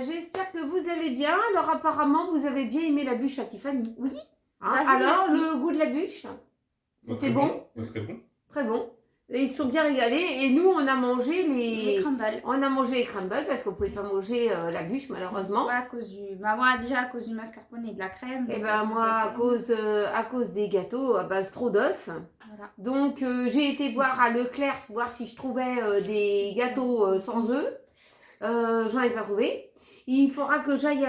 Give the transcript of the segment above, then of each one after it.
j'espère que vous allez bien. Alors apparemment, vous avez bien aimé la bûche à Tiffany. Oui. Hein, Bah, alors, merci. le goût de la bûche, c'était Très bon? Très bon. Très bon. Et ils se sont bien régalés. Et nous, on a mangé Les crumbles. On a mangé les crumbles parce qu'on ne pouvait pas manger la bûche, malheureusement. Ouais, à cause du... Bah moi, déjà, à cause du mascarpone et de la crème. Et donc, ben moi, à cause des gâteaux à base trop d'œufs. Voilà. Donc, j'ai été voir à Leclerc, voir si je trouvais des gâteaux sans œufs. J'en ai pas trouvé. Il faudra que j'aille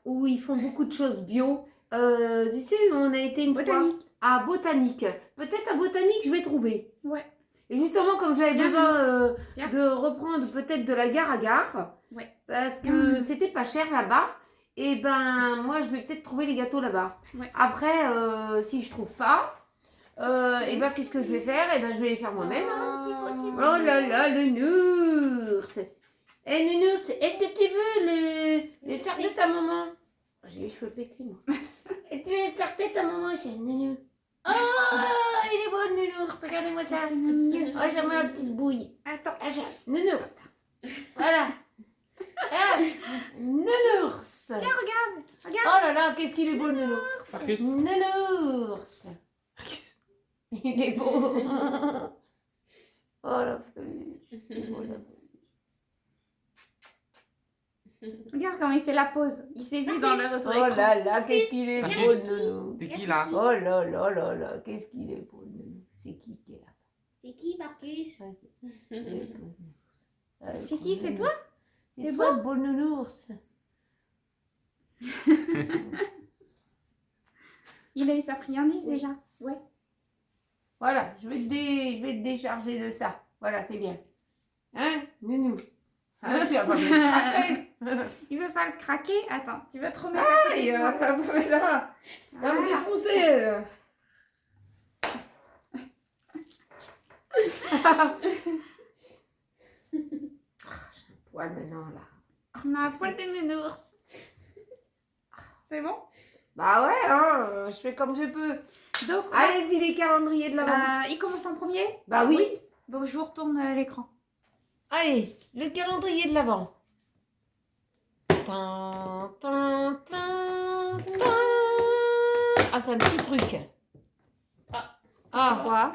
où ils font beaucoup de choses bio. Tu sais, on a été une fois à Botanique. Peut-être à Botanique, je vais trouver. Ouais. Et justement, comme j'avais Bien besoin Bien. de reprendre peut-être de la gare à gare, Ouais. parce que c'était pas cher là-bas, et ben moi, je vais peut-être trouver les gâteaux là-bas. Ouais. Après, si je trouve pas, et ben qu'est-ce que je vais faire? Et ben je vais les faire moi-même. Hein. Oh là là, le nounours! Eh nounours, est-ce que tu veux les cercles de ta maman? J'ai les cheveux pétés, moi. Et tu veux les cercles de ta maman, j'ai nounours? Oh, il est beau le nounours, regardez-moi ça. Oh, ça m'a la petite bouille. Attends. Ah, nounours. Voilà. Ah, nounours. Tiens, regarde. Regarde. Oh là là, qu'est-ce qu'il est beau le nounours. Marcus. Nounours. Marcus. Il est beau. Oh la peluche. Oh la peluche. Regarde comment il fait la pause. Il s'est vu dans le retour. Oh là là, qu'est-ce qu'il est beau le Marcus. nounours. C'est qui là? Oh là là là là, qu'est-ce qu'il est beau le nounours. C'est qui est là? C'est qui, Marcus? C'est qui? C'est toi? C'est toi le beau nounours. Il a eu sa friandise déjà. Ouais. Voilà, je vais te décharger de ça. Voilà, c'est bien. Hein, nounou? Hein, tu vas pas me craquer. Il veut pas le craquer. Attends, tu vas te remettre à côté Aïe, de moi. là, va me Voilà. défoncer. Elle. J'ai un poil maintenant, là. On a un poil de nounours. C'est bon? Bah ouais, hein, je fais comme je peux. Donc, Allez-y, les calendriers de l'avant. il commence en premier? Bah oui. Donc, je vous retourne l'écran. Allez, le calendrier de l'avant. Ah, c'est un petit truc. Ah, Quoi?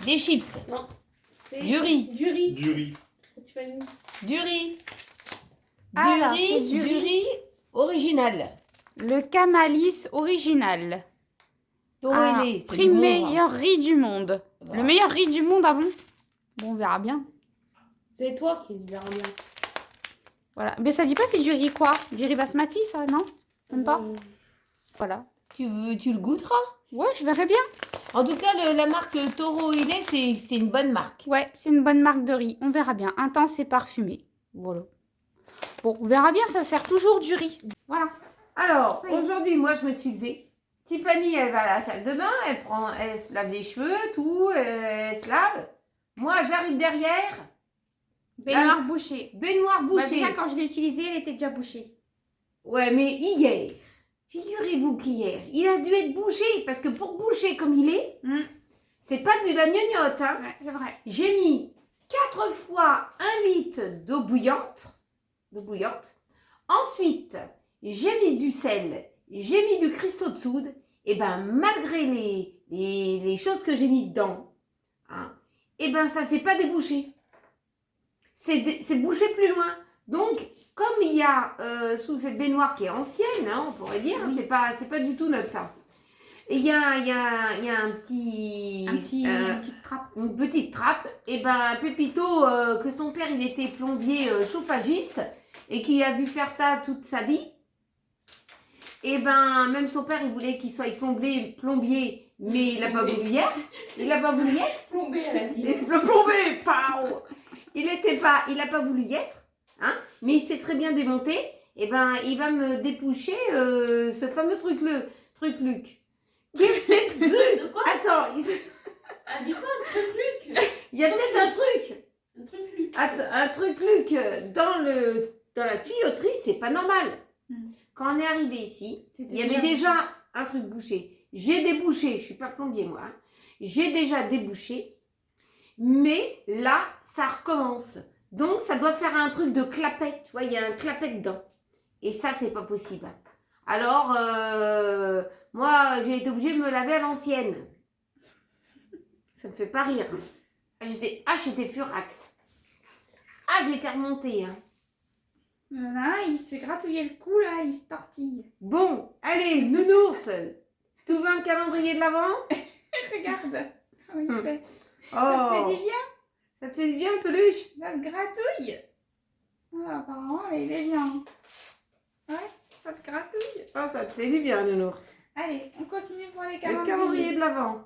des chips, Non. C'est du riz, Du riz. Du riz. Tiffany. du riz, Alors, c'est du du riz. riz original. Le Camalis original. Taureau Ah, ailé, c'est prix du bon, meilleur riz du monde. Voilà. Le meilleur riz du monde, ah bon? Bon, on verra bien. C'est toi qui verras bien. Voilà. Mais ça dit pas c'est du riz quoi? Du riz basmati, ça, non? Même pas? Voilà. Tu le goûteras. Ouais, je verrai bien. En tout cas, la marque Taureau ailé, c'est une bonne marque. Ouais, c'est une bonne marque de riz. On verra bien. Intense et parfumé. Voilà. Bon, on verra bien, ça sert toujours du riz. Voilà. Alors, Oui. aujourd'hui, moi, je me suis levée. Tiffany, elle va à la salle de bain, elle se lave les cheveux, tout, elle se lave. Moi, j'arrive derrière, Baignoire bouchée. baignoire Bah, bouchée. déjà, quand je l'ai utilisée, elle était déjà bouchée. Ouais, mais hier, figurez-vous qu'hier, il a dû être bouché, parce que pour boucher comme il est, c'est pas de la gnognotte, hein. Ouais, c'est vrai. J'ai mis 4 fois 1 litre d'eau bouillante. Ensuite, j'ai mis du sel, j'ai mis du cristaux de soude. Et ben malgré les choses que j'ai mis dedans, hein, et ben ça s'est pas débouché. C'est bouché plus loin. Donc, comme il y a sous cette baignoire qui est ancienne, hein, on pourrait dire, hein, c'est pas du tout neuf ça. Et il y a un petit... Une petite trappe. Une petite trappe, et ben Pépito, que son père il était plombier chauffagiste et qui a vu faire ça toute sa vie, et ben même son père il voulait qu'il soit plombier, mais il n'a pas voulu y être. Il n'a pas voulu y être. Plombé à la vie. Le plombier, pao. Il a pas voulu y être, hein, mais il s'est très bien démonté. Et ben il va me dépoucher ce fameux truc Luc. De quoi? Attends, Ah, du quoi? Un truc Luc. il y a peut-être un truc. Un truc Luc. Un truc, Luc, dans la tuyauterie, c'est pas normal. Quand on est arrivé ici, il y avait déjà un truc bouché. J'ai débouché, je suis pas plombier moi. Hein. J'ai déjà débouché, mais là, ça recommence. Donc, ça doit faire un truc de clapet. Tu vois, il y a un clapet dedans. Et ça, c'est pas possible. Alors, moi, j'ai été obligée de me laver à l'ancienne. Ça me fait pas rire. J'étais furax. Ah, j'étais remontée. Hein. Voilà, il se fait gratouiller le cou, là, il se tortille. Bon, allez, nounours. Tu veux un calendrier de l'Avent? Regarde. Oh, il fait. Oh, Ça te fait du bien? ça te fait du bien, peluche? Ça te gratouille? Oh, apparemment, il est bien. Ouais, ça te gratouille. Oh, ça te fait du bien, nounours. Allez, on continue pour les Le calendriers. calendrier de l'Avent.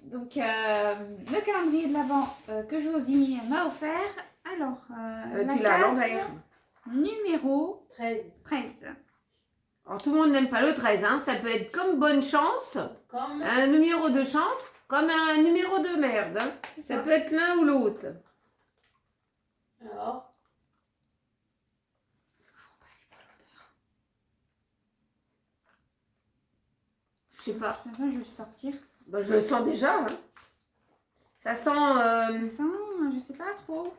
Donc, le calendrier de l'Avent que Josie m'a offert. Alors, la Tu l'as à case l'envers. numéro 13. 13. Alors, tout le monde n'aime pas le 13, hein. Ça peut être comme bonne chance, Comme. un numéro de chance, comme un numéro de merde. Hein. C'est Ça ça. peut être l'un ou l'autre. Alors. Je sais pas. Attends, je vais le sortir. Bah, je le sens déjà. Hein. Ça sent. Ça sent, je sais pas trop.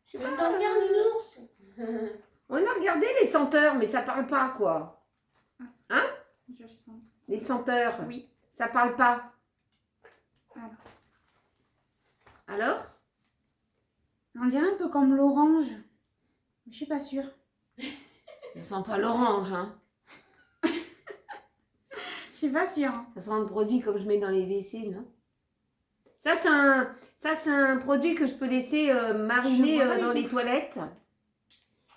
Je sais Tu veux pas. sentir nounours? On a regardé les senteurs, mais ça parle pas, quoi. Je le sens. Les senteurs. Oui. Ça parle pas. Alors. Alors? On dirait un peu comme l'orange. Je suis pas sûre. Ça sent pas l'orange, hein. Je suis pas sûre. Ça sent un produit comme je mets dans les WC, non? Ça, c'est un produit que je peux laisser mariner Je vois pas dans du les tout. toilettes.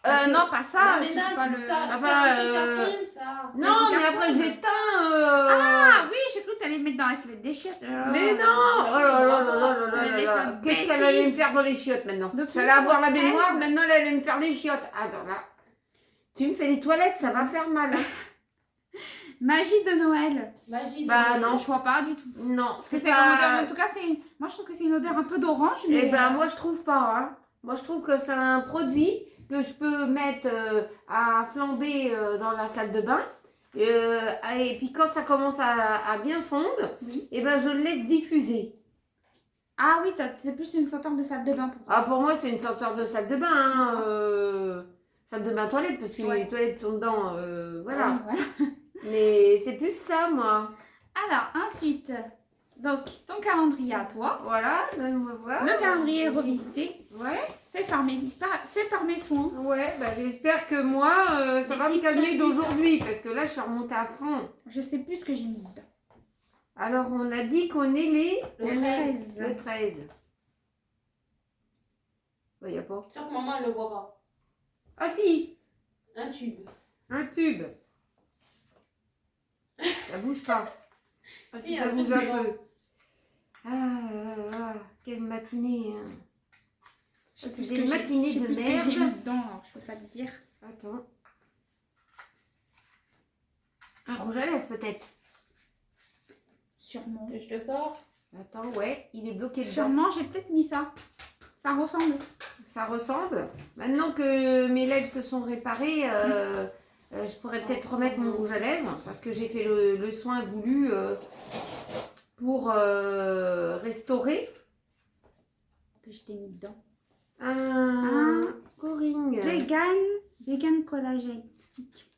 Parce que- Non, pas ça. mais tu là, peux pas c'est le- ça. Enfin, ça fait ça. Non, du mais après carton. j'éteins. Ah oui, j'ai cru que t'allais mettre dans la cuvette des chiottes. Mais non! Oh là là là là là là là là. Qu'est-ce qu'elle Bêtise. allait me faire dans les chiottes maintenant? Depuis J'allais avoir la 13. baignoire, maintenant elle allait me faire les chiottes. Attends là. Tu me fais les toilettes, ça va faire mal. Hein. Magie de Noël. Magie de Bah, Noël. non. Je vois pas du tout. Non, C'est c'est une odeur. En pas. tout cas, moi je trouve que c'est une odeur un peu d'orange. Mais Eh ben moi je trouve pas. Hein. Moi je trouve que c'est un produit que je peux mettre à flamber dans la salle de bain. Et puis quand ça commence à bien fondre, Oui. eh ben je le laisse diffuser. Ah oui, c'est plus une senteur de salle de bain pour toi. Ah pour moi c'est une sorte de salle de bain. Hein, salle de bain toilette parce que Ouais. les toilettes sont dedans. Voilà. Oui, voilà. Mais c'est plus ça moi. Alors, ensuite, donc ton calendrier à toi. Voilà, donne-moi voir. Le calendrier revisité, Ouais. fait par mes soins. Ouais, bah j'espère que moi ça Des va me petites calmer petites. d'aujourd'hui parce que là je suis remontée à fond. Je sais plus ce que j'ai mis dedans. Alors, on a dit qu'on est Le Le 13. 13. le 13. Il n'y a pas. Sûr que maman elle le voit pas. Ah si, Un tube. un tube. Ça bouge pas. Ah si, Si, ça un bouge truc un de peu. Ah là là là, quelle matinée. Hein. Je sais C'est plus ce des que j'ai- matinées je sais de plus ce que j'ai merde. mis dedans, alors je peux pas te dire. Attends. Un rouge à lèvres peut-être. Sûrement. Je le sors. Attends, ouais, il est bloqué dedans. Sûrement, j'ai peut-être mis ça. Ça ressemble. Ça ressemble. Maintenant que mes lèvres se sont réparées, je pourrais peut-être remettre mon rouge à lèvres parce que j'ai fait le soin voulu pour restaurer Que je t'ai mis dedans. un coring. Vegan collagène stick.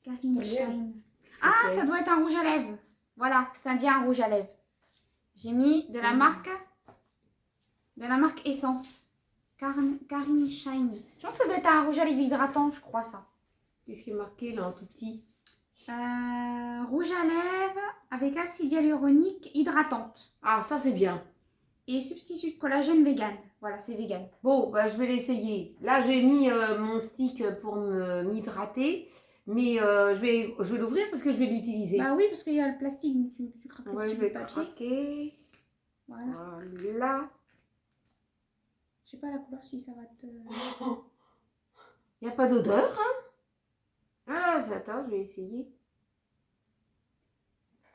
Carine Shine. Qu'est-ce que Ah, c'est ça doit être un rouge à lèvres. Voilà, ça vient un rouge à lèvres. J'ai mis de la marque Essence. Carine Shine. Je pense que ça doit être un rouge à lèvres hydratant, je crois ça. Qu'est-ce qui est marqué là en tout petit? Rouge à lèvres avec acide hyaluronique hydratante. Ah, ça c'est bien. Et substitut de collagène vegan. Voilà, c'est vegan. Bon, bah, je vais l'essayer. Là, j'ai mis mon stick pour m'hydrater. Mais je vais l'ouvrir parce que je vais l'utiliser. Bah oui, parce qu'il y a le plastique, donc tu craques Ouais, dessus je le vais papier. craquer. Voilà. Voilà. Je sais pas la couleur si ça va te... Il n'y a pas d'odeur, hein? Ah, attends, je vais essayer.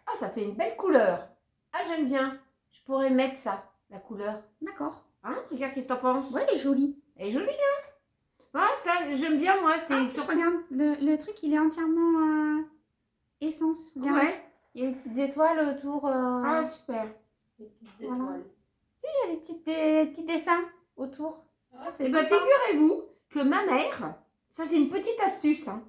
Ah, ça fait une belle couleur. Ah, j'aime bien. Je pourrais mettre ça, la couleur. D'accord. Hein? Regarde, qu'est-ce que t'en penses? Ouais, elle est jolie. Elle est jolie, hein? Ouais, ça, j'aime bien, moi. C'est Ah, surtout... regarde, le truc, il est entièrement essence. Regarde. Ouais. Il y a des petites étoiles autour. Ah, super. Les petites Voilà. étoiles. Il y a des petits dessins autour. Ah, C'est Eh ben, sympa. figurez-vous que ma mère, ça c'est une petite astuce, hein.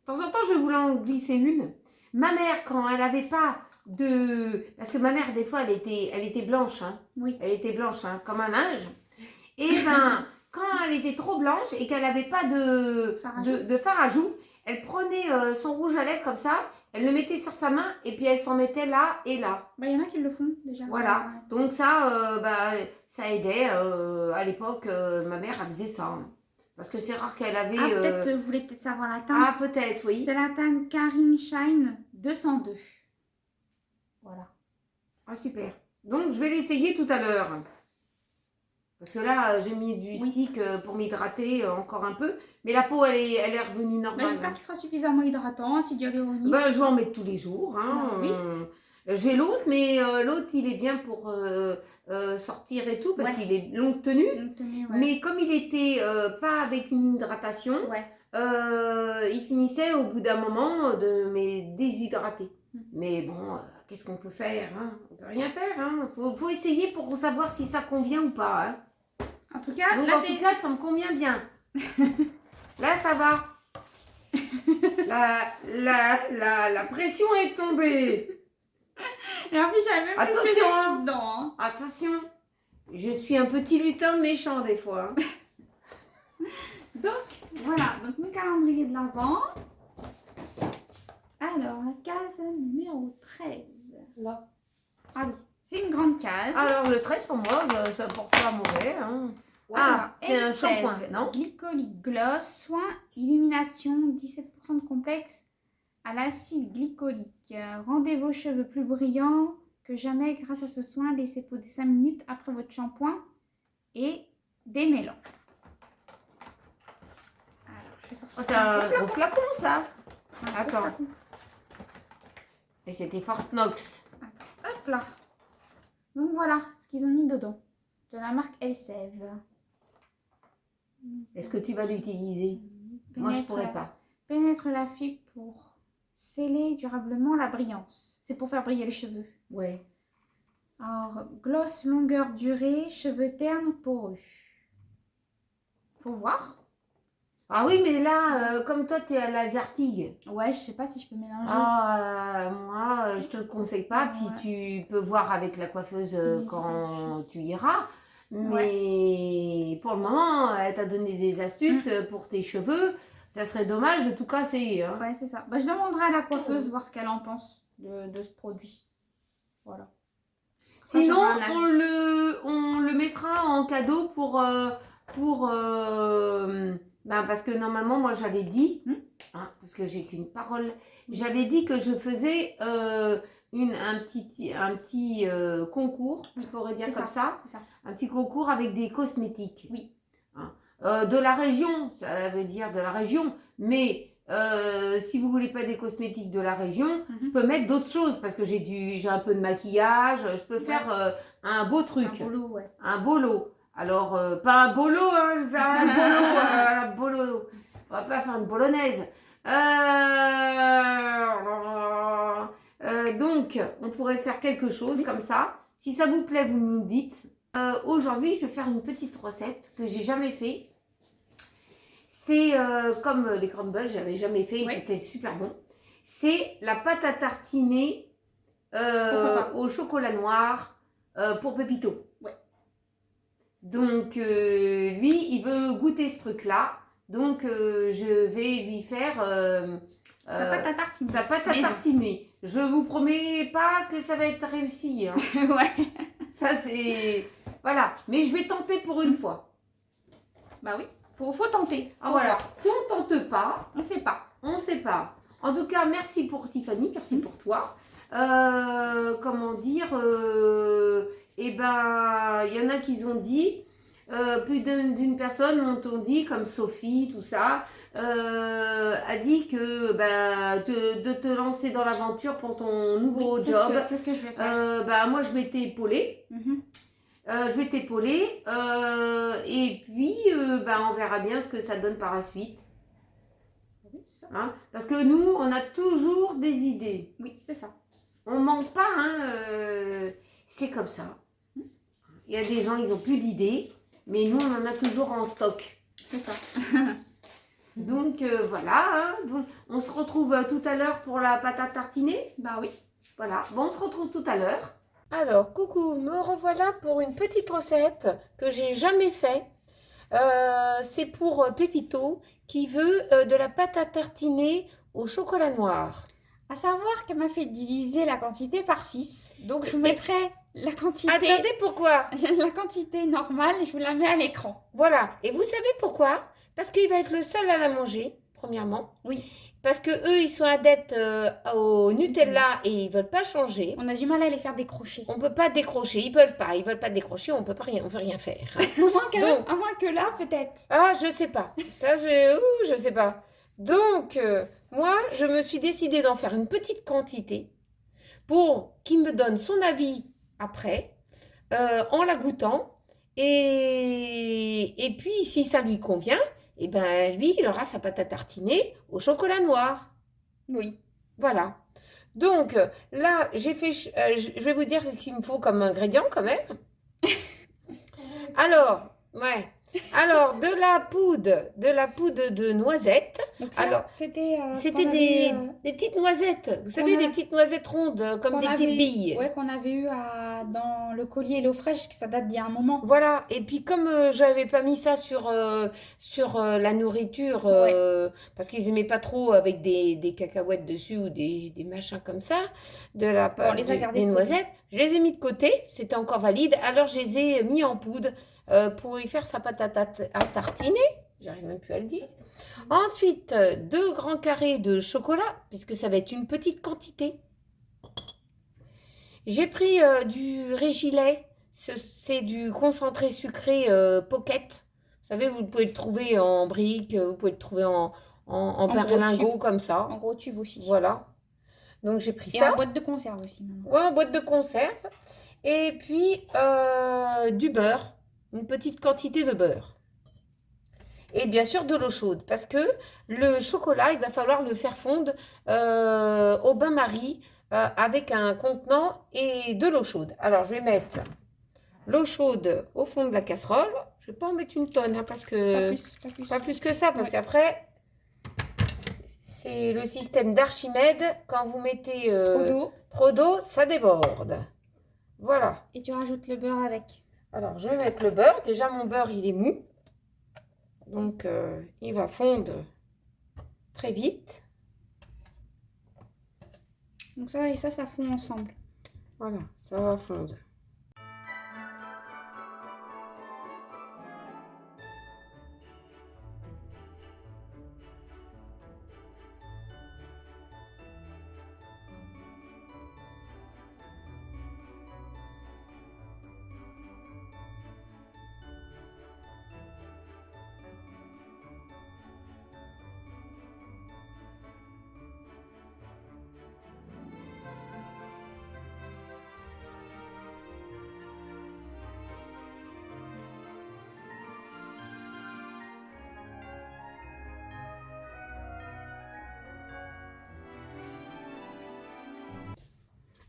De temps en temps, je vais vous en glisser une. Ma mère, quand elle n'avait pas de... Parce que ma mère, des fois, elle était blanche, hein. Oui. Elle était blanche, hein, comme un linge. Et ben, quand elle était trop blanche et qu'elle n'avait pas de fard à joues, elle prenait son rouge à lèvres comme ça, elle le mettait sur sa main et puis elle s'en mettait là et là. Bah, il y en a qui le font déjà. Voilà. Donc ça, ça aidait. À l'époque, ma mère, elle faisait ça, hein. Parce que c'est rare qu'elle avait... Ah, peut-être, vous voulez peut-être savoir la teinte. Ah, peut-être, oui. C'est la teinte Caring Shine 202. Voilà. Ah, super. Donc, je vais l'essayer tout à l'heure. Parce que là, j'ai mis du Oui. stick pour m'hydrater encore un peu. Mais la peau, elle est revenue Bah, normale. j'espère qu'il sera suffisamment hydratant, acide hyaluronique. Ben, je vais en mettre tous les jours, hein. Bah, oui. J'ai l'autre, mais l'autre, il est bien pour sortir et tout, parce Ouais. qu'il est longue tenue. Donc, tenez, ouais. Mais comme il était pas avec une hydratation, Ouais. il finissait au bout d'un moment de me déshydrater. Mm. Mais bon, qu'est-ce qu'on peut faire, hein? On peut rien faire, hein. Faut essayer pour savoir si ça convient ou pas, hein. En tout cas, Donc là, en tout cas, ça me convient bien. Là, ça va. La pression est tombée. Et en plus, j'avais même Attention, plus de hein. dedans. Hein. Attention, je suis un petit lutin méchant des fois, hein. Donc, voilà. Donc, mon calendrier de l'Avent. Alors, la case numéro 13. Là. Ah oui, c'est une grande case. Alors le 13 pour moi, ça porte pas mauvais, hein. Ah, c'est un Elseve, shampoing, non? Glycolique Gloss, soin, illumination, 17% de complexe à l'acide glycolique. Rendez vos cheveux plus brillants que jamais grâce à ce soin. Laissez poser 5 minutes après votre shampoing et démêlant. Alors, je vais sortir Oh, c'est un gros flacon, ça. un gros Attends. flacon. Et c'était Force Nox. Attends, hop là. Donc voilà ce qu'ils ont mis dedans. De la marque Elseve. Est-ce que tu vas l'utiliser? Moi, je pourrais pas. Pénètre la fibre pour sceller durablement la brillance. C'est pour faire briller les cheveux. Ouais. Alors, gloss longueur durée, cheveux ternes poreux. Faut voir. Ah oui, mais là, comme toi, t'es à la Zartigue. Ouais, je sais pas si je peux mélanger. Ah, moi, je te le conseille pas. Puis Ouais. tu peux voir avec la coiffeuse Oui. quand tu iras. Mais pour le moment, elle t'a donné des astuces pour tes cheveux. Ça serait dommage de tout casser, hein. Ouais, c'est ça. Bah, je demanderai à la coiffeuse voir ce qu'elle en pense de ce produit. Voilà. Ça, Sinon, j'aurai un avis. on le mettra en cadeau parce que normalement, moi, j'avais dit, hein, parce que j'ai qu'une parole, j'avais dit que je faisais un petit concours, on pourrait dire C'est comme ça, C'est ça. un petit concours avec des cosmétiques. Oui. Hein. De la région, ça veut dire de la région, mais si vous voulez pas des cosmétiques de la région, je peux mettre d'autres choses parce que j'ai un peu de maquillage, je peux faire un beau truc, Un boulot, ouais. un beau lot. Alors, pas un bolo, hein, je vais faire un bolo, un bolo. On va pas faire une bolognaise. Donc, on pourrait faire quelque chose comme ça. Si ça vous plaît, vous nous dites. Aujourd'hui, je vais faire une petite recette que j'ai jamais fait. C'est comme les crumbles, j'avais jamais fait et c'était super bon. C'est la pâte à tartiner au chocolat noir pour Pépito. Ouais. Donc, lui, il veut goûter ce truc-là. Donc, je vais lui faire Sa pâte à tartiner. sa pâte à tartiner. Je vous promets pas que ça va être réussi, hein. Ouais. Ça, c'est... Voilà. Mais je vais tenter pour une fois. Bah oui, faut tenter. Ah, voilà. Si on tente pas, On sait pas. on ne sait pas. En tout cas, merci pour Tiffany, merci pour toi. Comment dire eh ben, il y en a qui ont dit, plus d'une personne ont dit, comme Sophie, tout ça, a dit que de te lancer dans l'aventure pour ton nouveau job. C'est ce que je vais faire. Moi, je vais t'épauler. Je vais t'épauler. Et puis, on verra bien ce que ça donne par la suite. Oui, c'est ça. Hein, parce que nous, on a toujours des idées. Oui, c'est ça. On manque pas, hein, c'est comme ça. Il y a des gens, ils n'ont plus d'idées, mais nous, on en a toujours en stock. C'est ça. Donc, voilà. Hein. Donc, on se retrouve tout à l'heure pour la patate tartinée. Bah oui. Voilà. Bon, on se retrouve tout à l'heure. Alors, coucou, me revoilà pour une petite recette que j'ai jamais fait. C'est pour Pépito qui veut de la pâte à tartiner au chocolat noir. À savoir qu'elle m'a fait diviser la quantité par 6. Donc je vous mettrai la quantité. Attendez, pourquoi? La quantité normale, je vous la mets à l'écran. Voilà. Et vous savez pourquoi? Parce qu'il va être le seul à la manger, premièrement. Oui. Parce que eux, ils sont adeptes au Nutella et ils veulent pas changer. On a du mal à les faire décrocher. On peut pas décrocher. Ils veulent pas décrocher. On peut rien faire. Hein. À moins que là, peut-être. Ah, je sais pas. Ça, je sais pas. Donc, moi, je me suis décidée d'en faire une petite quantité pour qu'il me donne son avis après, en la goûtant. Et puis, si ça lui convient, eh ben, lui, il aura sa pâte à tartiner au chocolat noir. Oui. Voilà. Donc, là, j'ai fait... je vais vous dire ce qu'il me faut comme ingrédient, quand même. Alors, ouais. Alors, de la poudre de noisettes. Donc ça, Alors, c'était des petites noisettes. Vous savez, des petites noisettes rondes, comme des petites billes. Ouais, qu'on avait eu dans le collier Hello Fresh, que ça date d'il y a un moment. Voilà. Et puis, comme j'avais pas mis ça sur la nourriture, parce qu'ils aimaient pas trop avec des cacahuètes dessus ou des machins comme ça, des noisettes, je les ai mis de côté. C'était encore valide. Alors, je les ai mis en poudre. Pour y faire sa pâte à tartiner, j'arrive même plus à le dire. Ensuite, 2 grands carrés de chocolat, puisque ça va être une petite quantité. J'ai pris du Régilet, c'est du concentré sucré pocket. Vous savez, vous pouvez le trouver en briques, vous pouvez le trouver en perlingot comme ça. En gros tube aussi. Voilà. Donc j'ai pris Et ça. en boîte de conserve aussi maintenant. Ouais, en boîte de conserve. Et puis du beurre. Une petite quantité de beurre. Et bien sûr de l'eau chaude. Parce que le chocolat, il va falloir le faire fondre au bain-marie avec un contenant et de l'eau chaude. Alors, je vais mettre l'eau chaude au fond de la casserole. Je ne vais pas en mettre une tonne, hein, parce que... Pas plus que ça, parce qu'après, c'est le système d'Archimède. Quand vous mettez trop d'eau, ça déborde. Voilà. Et tu rajoutes le beurre avec. Alors, je vais mettre le beurre. Déjà, mon beurre, il est mou. Donc, il va fondre très vite. Donc ça et ça fond ensemble. Voilà, ça va fondre.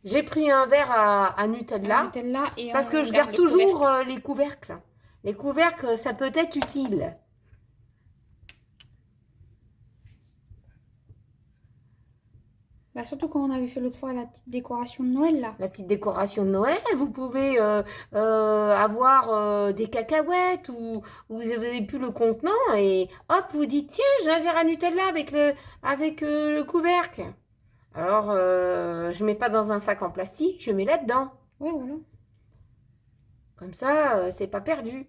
J'ai pris un verre à Nutella, et parce que je garde toujours les couvercles. Les couvercles, ça peut être utile. Bah, surtout quand on avait fait l'autre fois la petite décoration de Noël là. La petite décoration de Noël, vous pouvez avoir des cacahuètes ou vous avez plus le contenant et hop, vous dites tiens, j'ai un verre à Nutella avec le couvercle. Alors, je mets pas dans un sac en plastique, je mets là-dedans. Ouais, voilà. Comme ça, c'est pas perdu.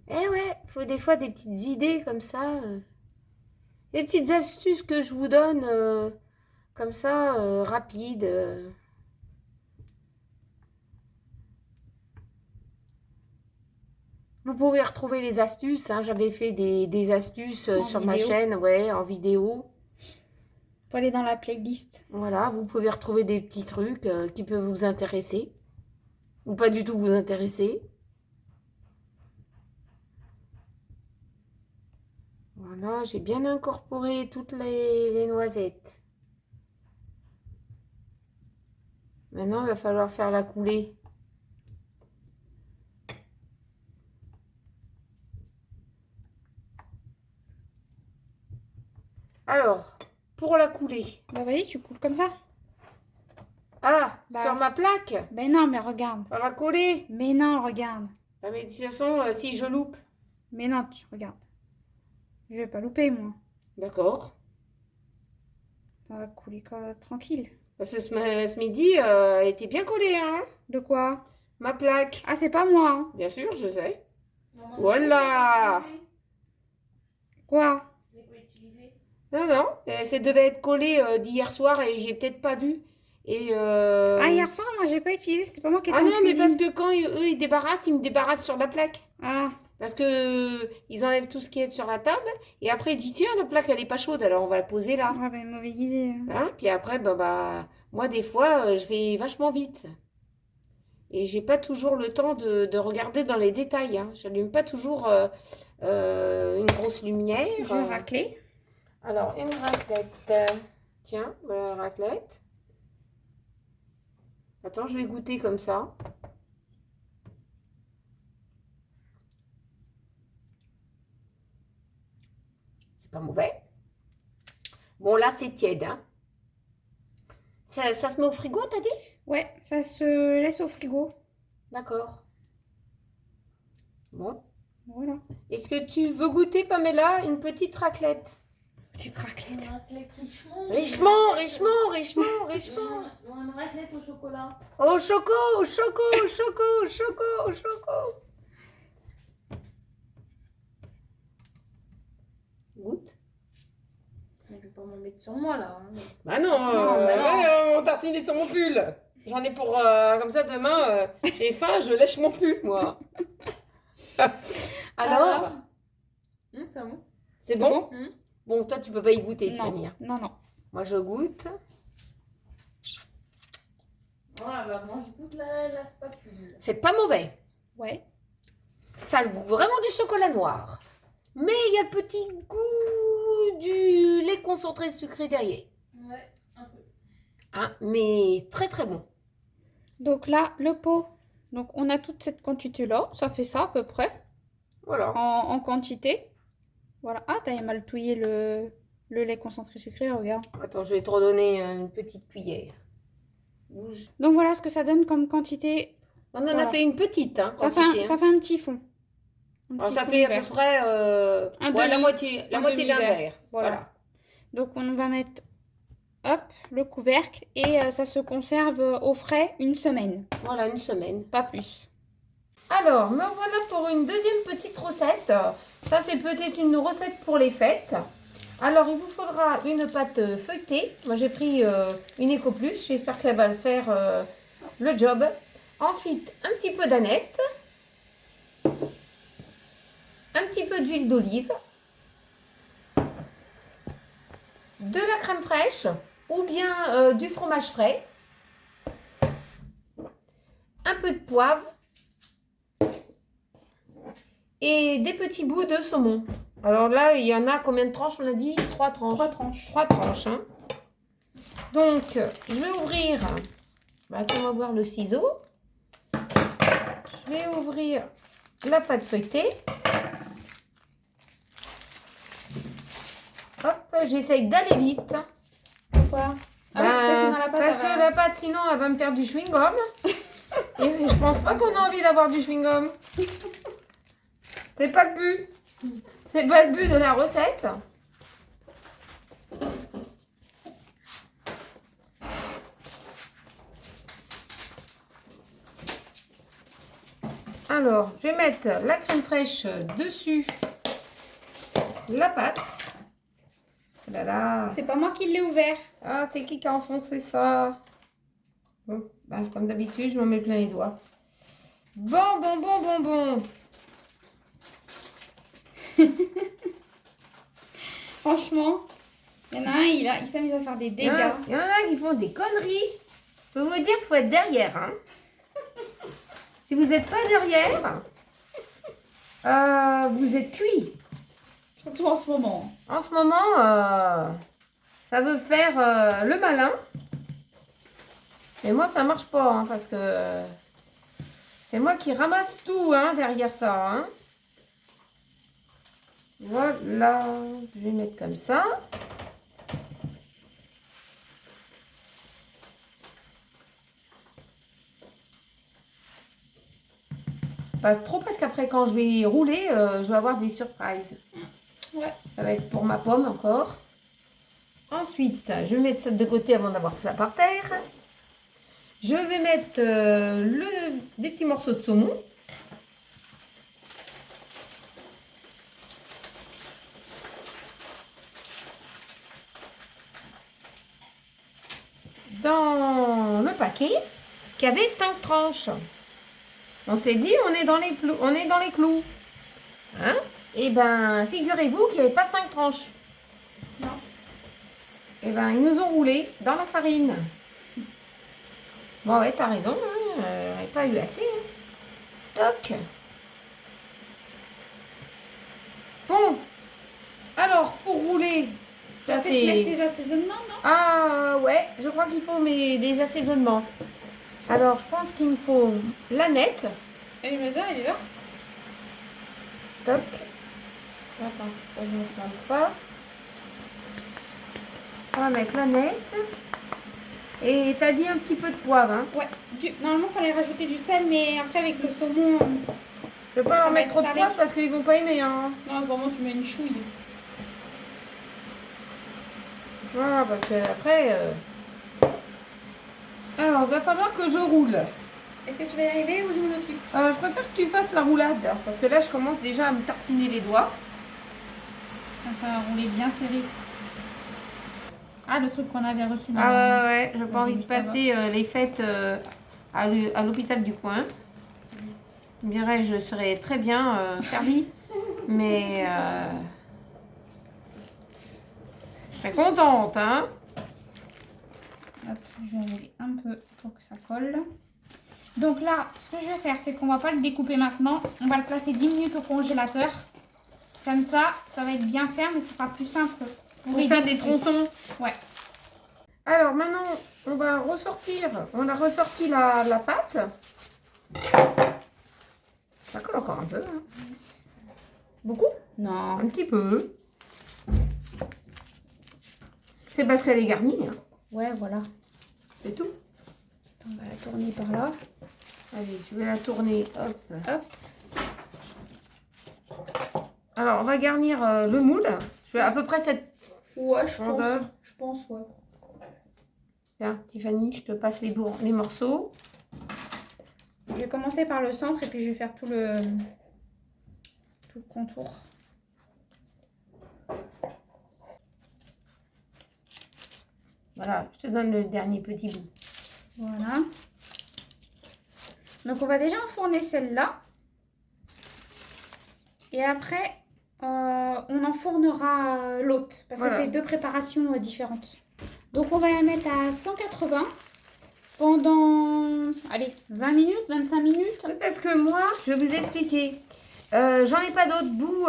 Eh ouais, il faut des fois des petites idées comme ça. Des petites astuces que je vous donne comme ça, rapides. Vous pouvez retrouver les astuces. Hein, j'avais fait des astuces sur ma chaîne, ouais, en vidéo. Faut aller dans la playlist. Voilà, vous pouvez retrouver des petits trucs qui peuvent vous intéresser. Ou pas du tout vous intéresser. Voilà, j'ai bien incorporé toutes les noisettes. Maintenant, il va falloir faire la coulée. Alors, pour la couler. Bah vas-y, tu coules comme ça. Ah, Bah. sur ma plaque. Ben non, mais regarde. Ça va coller. Mais non, regarde. Ah, mais de toute façon, si je loupe. Mais non, tu regardes. Je vais pas louper, moi. D'accord. Ça va couler tranquille. Parce que ce midi, elle était bien collée, hein. De quoi? Ma plaque. Ah, c'est pas moi. Hein. Bien sûr, je sais. Maman, Voilà. Quoi? je l'ai pas utilisé. Non, non. Ça devait être collé d'hier soir et j'ai peut-être pas vu. Et Ah, hier soir, moi, j'ai pas utilisé. C'était pas moi qui étais Ah en non, mais cuisine. parce que quand eux, ils débarrassent, ils me débarrassent sur la plaque. Ah, Parce que ils enlèvent tout ce qui est sur la table. Et après, ils disent, tiens, la plaque, elle est pas chaude, alors on va la poser là. ouais, ben, mauvaise idée. Hein, puis après, moi, des fois, je vais vachement vite. Et j'ai pas toujours le temps de regarder dans les détails. Hein. J'allume pas toujours une grosse lumière. Je vais racler. Alors, une raclette. Tiens, voilà la raclette. Attends, je vais goûter comme ça. C'est pas mauvais. Bon, là, c'est tiède. Hein. Ça se met au frigo, t'as dit? Ouais, ça se laisse au frigo. D'accord. Bon. Voilà. Est-ce que tu veux goûter, Pamela, une petite raclette? Petite raclette. Une raclette richement. Richement. Une raclette au chocolat. Au choco. Goûte. Mais je vais pas m'en mettre sur moi là. Hein. Bah non, on tartiner sur mon pull. J'en ai pour comme ça demain. J'ai faim, je lèche mon pull, moi. Alors, C'est bon. c'est bon? bon Bon, toi, tu peux pas y goûter, tu vas Non, dire. non. Moi, je goûte. Voilà, elle va manger toute la spatule. C'est pas mauvais. Ouais. Ça a le goût vraiment du chocolat noir. Mais il y a le petit goût du lait concentré sucré derrière. Ouais, un peu. Hein, mais très très bon. Donc là, le pot. Donc on a toute cette quantité-là. Ça fait ça à peu près. Voilà. En quantité. Voilà. Ah, t'as mal touillé le lait concentré sucré, regarde. Attends, je vais te redonner une petite cuillère. Bouge. Donc voilà ce que ça donne comme quantité. On en a Voilà. fait une petite hein, Ça quantité. fait un petit fond. Un Alors, petit ça fond fait à vert. peu près Un la demi. moitié Un d'un demi-verre. verre. Voilà. Voilà. Donc on va mettre hop, le couvercle et ça se conserve au frais une semaine. Voilà, une semaine. Pas plus. Alors, me voilà pour une deuxième petite recette. Ça, c'est peut-être une recette pour les fêtes. Alors, il vous faudra une pâte feuilletée. Moi, j'ai pris une Eco Plus. J'espère qu'elle va le faire le job. Ensuite, un petit peu d'aneth. Un petit peu d'huile d'olive. De la crème fraîche ou bien du fromage frais. Un peu de poivre. Et des petits bouts de saumon. Alors là, il y en a combien de tranches? On a dit 3 tranches. 3 tranches. 3 tranches. Hein. Donc, je vais ouvrir. On va voir le ciseau. Je vais ouvrir la pâte feuilletée. Hop, j'essaye d'aller vite. Pourquoi? Ah oui, parce que sinon la pâte, parce elle que va- la pâte, sinon, elle va me faire du chewing-gum. Et je pense pas qu'on a envie d'avoir du chewing-gum. C'est pas le but. C'est pas le but de la recette. Alors, je vais mettre la crème fraîche dessus la pâte. Là là. C'est pas moi qui l'ai ouvert. Ah, c'est qui a enfoncé ça? Bon, comme d'habitude, je me mets plein les doigts. Bon. Franchement, il y en a un, il s'amuse à faire des dégâts. Il y en a qui font des conneries. Je peux vous dire qu'il faut être derrière. Hein. Si vous n'êtes pas derrière, vous êtes cuit. Surtout en ce moment. En ce moment, ça veut faire le malin. Mais moi, ça marche pas, hein, parce que c'est moi qui ramasse tout hein, derrière ça. Hein. Voilà, je vais mettre comme ça. Pas trop parce qu'après quand je vais rouler, je vais avoir des surprises. Ouais. Ça va être pour ma pomme encore. Ensuite, je vais mettre ça de côté avant d'avoir ça par terre. Je vais mettre des petits morceaux de saumon. Dans le paquet qui avait 5 tranches. On s'est dit, on est dans les clous. Hein? Et ben, figurez-vous qu'il n'y avait pas 5 tranches. Non. Et ben, ils nous ont roulé dans la farine. Bon, ouais, t'as raison, hein, on n'avait pas eu assez. Hein. Toc. Bon. Alors, pour rouler, ça fait mettre c'est... tes assaisonnements, non? Ah, ouais, je crois qu'il faut des assaisonnements. Alors, je pense qu'il me faut l'aneth. Et madame, elle est là? Toc. Attends, je ne me trompe pas. On va mettre l'aneth. Et t'as dit un petit peu de poivre, hein? Ouais. Normalement, il fallait rajouter du sel, mais après, avec le saumon... Je vais pas leur va mettre être trop de salé. poivre parce qu'ils vont pas aimer, hein. Non, vraiment, je mets une chouille. Voilà, parce que après... Alors, il va falloir que je roule. Est-ce que tu vas y arriver ou je m'en occupe? Je préfère que tu fasses la roulade. Parce que là, je commence déjà à me tartiner les doigts. Enfin, rouler bien serré. Ah, le truc qu'on avait reçu. Ah ouais, j'ai pas Vas-y, envie de juste avant. passer les fêtes à l'hôpital du coin. Je me dirais, je serais très bien servie. Mais... je serais contente, hein. Hop, je vais rouler un peu pour que ça colle. Donc là, ce que je vais faire, c'est qu'on va pas le découper maintenant. On va le placer 10 minutes au congélateur. Comme ça, ça va être bien ferme et ce sera plus simple. Pour faire des tronçons. Ouais. Alors maintenant, on va ressortir. On a ressorti la pâte. Ça colle encore un peu. Hein. Beaucoup? Non. Un petit peu. C'est parce qu'elle est garnie. Hein. Ouais, voilà. C'est tout. On va la tourner par là. Allez, je vais la tourner. Hop. Hop. Alors, on va garnir le moule. Je fais à peu près cette... Ouais, Rondeur. Je pense, ouais. Tiens, Tiffany, je te passe les morceaux. Je vais commencer par le centre et puis je vais faire tout le contour. Voilà, je te donne le dernier petit bout. Voilà. Donc on va déjà enfourner celle-là. Et après, on enfournera l'autre. Parce Voilà. que c'est deux préparations différentes. Donc on va la mettre à 180 pendant, allez, 20 minutes, 25 minutes. Parce que moi, je vais vous expliquer. J'en ai pas d'autres bouts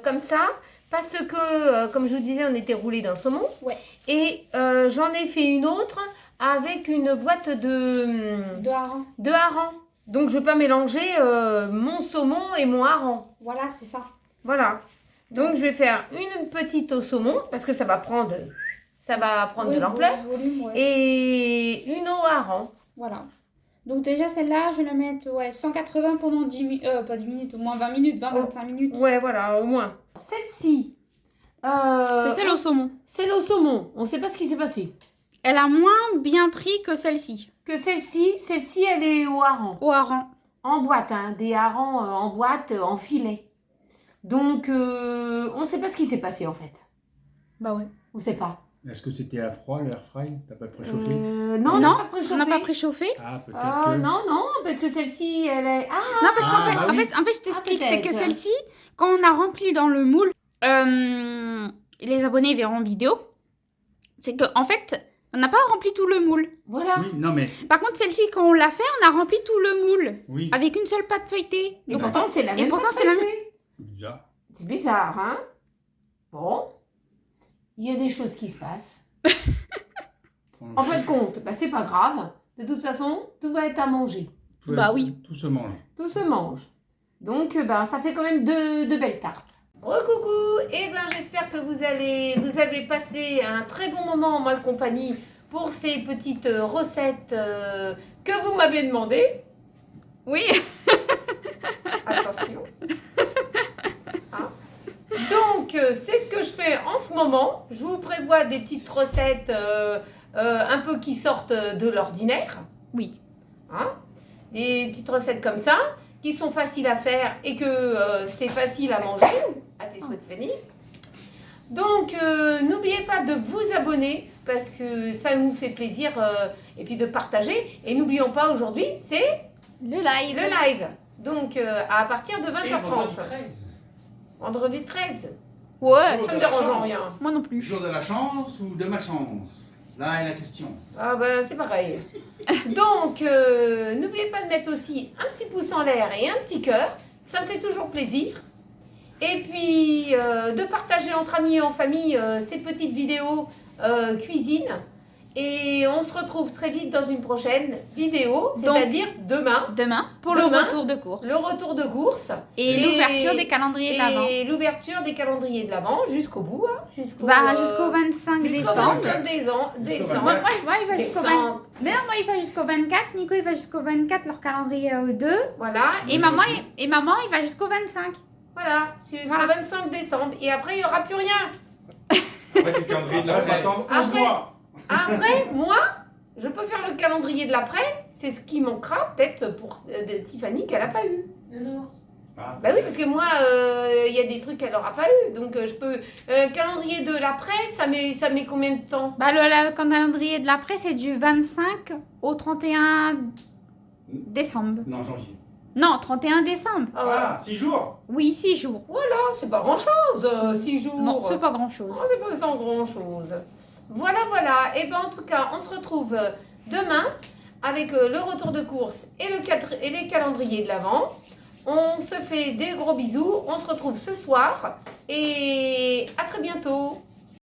comme ça. Parce que, comme je vous disais, on était roulé dans le saumon. Ouais. Et j'en ai fait une autre avec une boîte De hareng. de hareng. Donc, je ne vais pas mélanger mon saumon et mon hareng. Voilà, c'est ça. Voilà. Donc, je vais faire une petite au saumon parce que ça va prendre Oui, de l'ampleur. volume, ouais. Et une au hareng. Voilà. Donc déjà celle-là, je vais la mettre 180 pendant 10 minutes, pas 10 minutes, au moins 20 minutes, 20-25 minutes. Ouais, voilà, au moins. Celle-ci. C'est celle au saumon. Celle au saumon. On ne sait pas ce qui s'est passé. Elle a moins bien pris que celle-ci. Que celle-ci, elle est au hareng. Au hareng. En boîte, hein, des harengs en boîte, en filet. Donc, on ne sait pas ce qui s'est passé en fait. Bah ouais. On ne sait pas. Est-ce que c'était à froid, l'air fry? T'as pas préchauffé? Non, on n'a pas préchauffé. on n'a pas préchauffé. Ah, peut-être Ah, que... non, parce que celle-ci, elle est... Ah, Non, parce qu'en Ah, fait, bah oui. en fait, je t'explique, c'est que peut-être. celle-ci, quand on a rempli dans le moule, les abonnés verront vidéo, c'est qu'en fait, on n'a pas rempli tout le moule. voilà. Oui, non mais... Par contre, celle-ci, quand on l'a fait, on a rempli tout le moule, Oui, avec une seule pâte feuilletée. Et Donc, pourtant, c'est la même pourtant, pâte c'est la même- feuilletée. déjà. C'est bizarre, hein. Bon. Il y a des choses qui se passent. En fin de compte, bah, c'est pas grave. De toute façon, tout va être à manger. Tout, Bah oui. Tout se mange. Tout se mange. Donc, ben, ça fait quand même de belles tartes. Coucou. Et ben, j'espère que vous avez passé un très bon moment en ma compagnie pour ces petites recettes que vous m'avez demandé. Oui. attention. Hein. Donc, c'est ce que je fais en ce moment. Je vous prévois des petites recettes un peu qui sortent de l'ordinaire. Oui. Hein. Des petites recettes comme ça, qui sont faciles à faire et que c'est facile à manger. À tes souhaits, Fanny. Donc, n'oubliez pas de vous abonner parce que ça nous fait plaisir et puis de partager. Et n'oublions pas, aujourd'hui, c'est Le live. le live. Donc, à partir de Et 20h30. vendredi 13. Vendredi 13. Ouais. Jour Ça de me la dérange en chance. rien. Moi non plus. Jour de la chance ou de ma chance? Là est la question. Ah ben, c'est pareil. Donc, n'oubliez pas de mettre aussi un petit pouce en l'air et un petit cœur. Ça me fait toujours plaisir. Et puis, de partager entre amis et en famille ces petites vidéos cuisine. Et on se retrouve très vite dans une prochaine vidéo, Donc, c'est-à-dire demain, Demain, pour Demain, le retour de course. le retour de course Et l'ouverture des calendriers de l'Avent. et l'ouverture des calendriers de l'Avent jusqu'au bout, hein, jusqu'au Jusqu'au 25 jusqu'au décembre. 25 décembre. Moi, il va jusqu'au 20. Décembre. Mais non, moi, il va jusqu'au 24. Nico, il va jusqu'au 24, leur calendrier à eux deux. Voilà. Et maman, il va jusqu'au 25. Voilà, jusqu'au Voilà. 25 décembre. Et après, il n'y aura plus rien. Après, c'est le calendrier de la Après, fête. faut attendre 11 Après- mois. Après, moi, je peux faire le calendrier de l'après. C'est ce qui manquera peut-être pour de Tiffany qu'elle n'a pas eu. Le nounours. Ah. Bah oui, parce que moi, il y a des trucs qu'elle n'aura pas eu. Donc, je peux... calendrier de l'après, ça met combien de temps? Bah, le calendrier de l'après, c'est du 25 au 31 décembre. Non, janvier. Non, 31 décembre. Ah, 6 jours. Oui, 6 jours. Ah, c'est pas grand-chose, 6 jours. Non, c'est pas grand-chose. Oh, c'est pas sans grand-chose. Voilà, voilà. Et ben en tout cas, on se retrouve demain avec le retour de course et les calendriers de l'Avent. On se fait des gros bisous. On se retrouve ce soir et à très bientôt.